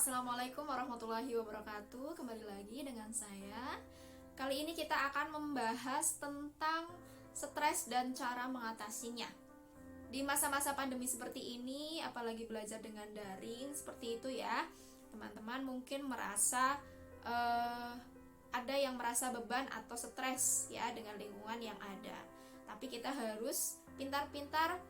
Assalamualaikum warahmatullahi wabarakatuh. Kembali lagi dengan saya. Kali ini kita akan membahas tentang stres dan cara mengatasinya. Di masa-masa pandemi seperti ini, apalagi belajar dengan daring seperti itu ya, teman-teman mungkin merasa ada yang merasa beban atau stres ya dengan lingkungan yang ada. Tapi kita harus pintar-pintar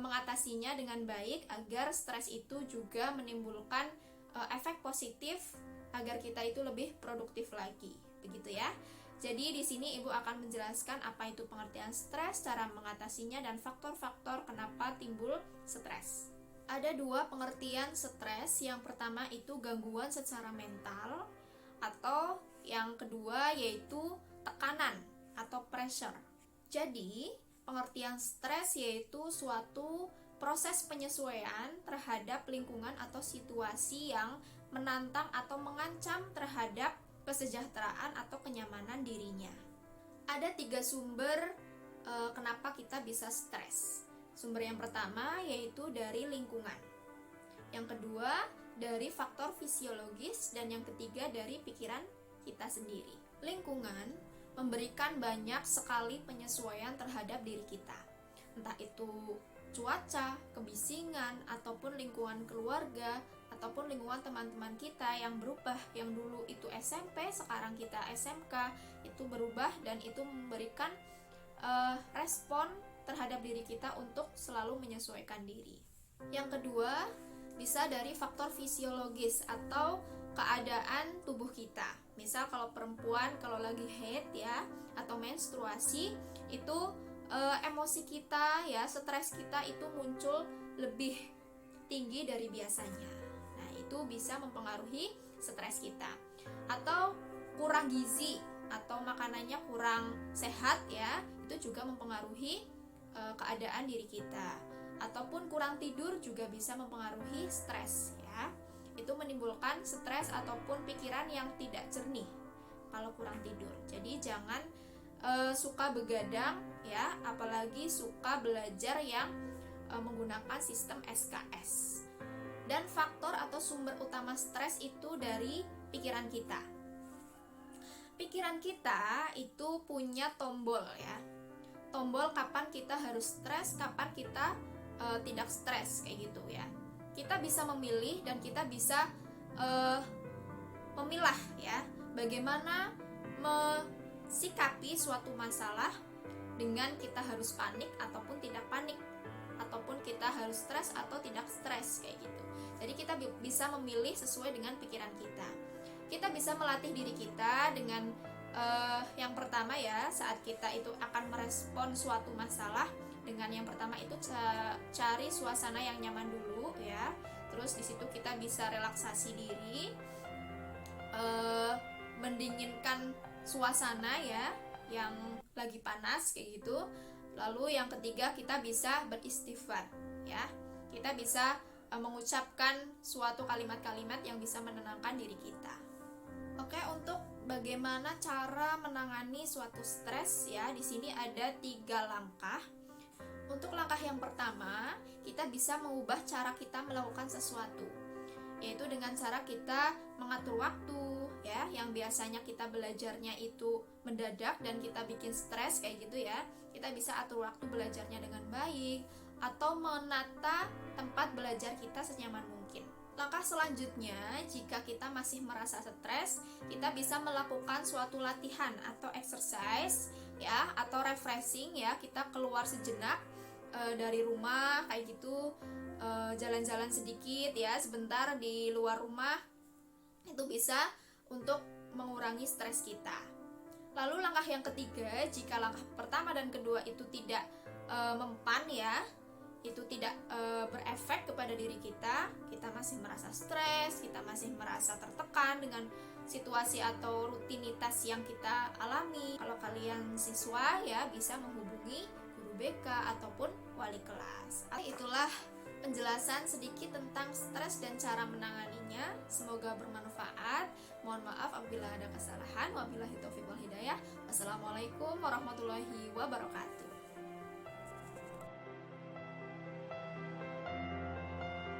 mengatasinya dengan baik agar stres itu juga menimbulkan efek positif agar kita itu lebih produktif lagi, begitu ya. Jadi di sini Ibu akan menjelaskan apa itu pengertian stres, cara mengatasinya, dan faktor-faktor kenapa timbul stres. Ada dua pengertian stres. Yang pertama itu gangguan secara mental, atau yang kedua yaitu tekanan atau pressure. Jadi pengertian stres yaitu suatu proses penyesuaian terhadap lingkungan atau situasi yang menantang atau mengancam terhadap kesejahteraan atau kenyamanan dirinya. Ada 3 sumber kenapa kita bisa stres. Sumber yang pertama yaitu dari lingkungan. Yang kedua dari faktor fisiologis, dan yang ketiga dari pikiran kita sendiri. Lingkungan memberikan banyak sekali penyesuaian terhadap diri kita. Entah itu cuaca, kebisingan, ataupun lingkungan keluarga, ataupun lingkungan teman-teman kita yang berubah, yang dulu itu SMP, sekarang kita SMK, itu berubah dan itu memberikan respon terhadap diri kita untuk selalu menyesuaikan diri. Yang kedua, bisa dari faktor fisiologis atau keadaan tubuh kita. Misal kalau perempuan kalau lagi haid ya atau menstruasi, itu emosi kita ya, stres kita itu muncul lebih tinggi dari biasanya. Nah, itu bisa mempengaruhi stres kita. Atau kurang gizi atau makanannya kurang sehat ya, itu juga mempengaruhi keadaan diri kita. Ataupun kurang tidur juga bisa mempengaruhi stres ya. Itu menimbulkan stres ataupun pikiran yang tidak jernih kalau kurang tidur. Jadi jangan suka begadang ya, apalagi suka belajar yang menggunakan sistem SKS. Dan faktor atau sumber utama stres itu dari pikiran kita. Pikiran kita itu punya tombol ya. Tombol kapan kita harus stres, kapan kita tidak stres, kayak gitu ya. Kita bisa memilih dan kita bisa memilah ya, bagaimana sikapi suatu masalah dengan kita harus panik ataupun tidak panik, ataupun kita harus stres atau tidak stres, kayak gitu. Jadi kita bisa memilih sesuai dengan pikiran kita. Kita bisa melatih diri kita dengan yang pertama ya, saat kita itu akan merespon suatu masalah, dengan yang pertama itu cari suasana yang nyaman dulu ya. Terus di situ kita bisa relaksasi diri, mendinginkan suasana ya yang lagi panas kayak gitu. Lalu yang ketiga kita bisa beristighfar ya. Kita bisa mengucapkan suatu kalimat-kalimat yang bisa menenangkan diri kita. Oke, untuk bagaimana cara menangani suatu stres ya, di sini ada 3 langkah. Untuk langkah yang pertama, kita bisa mengubah cara kita melakukan sesuatu, yaitu dengan cara kita mengatur waktu ya, yang biasanya kita belajarnya itu mendadak dan kita bikin stres kayak gitu ya. Kita bisa atur waktu belajarnya dengan baik, atau menata tempat belajar kita senyaman mungkin. Langkah selanjutnya, jika kita masih merasa stres, kita bisa melakukan suatu latihan atau exercise ya, atau refreshing ya. Kita keluar sejenak dari rumah kayak gitu, jalan-jalan sedikit ya, sebentar di luar rumah, itu bisa untuk mengurangi stres kita. Lalu langkah yang ketiga, jika langkah pertama dan kedua itu tidak mempan ya, itu tidak berefek kepada diri kita, kita masih merasa stres, kita masih merasa tertekan dengan situasi atau rutinitas yang kita alami, kalau kalian siswa ya bisa menghubungi BK ataupun wali kelas. Itulah penjelasan sedikit tentang stres dan cara menanganinya. Semoga bermanfaat. Mohon maaf apabila ada kesalahan. Wabillahi taufiq wal hidayah. Wassalamualaikum warahmatullahi wabarakatuh.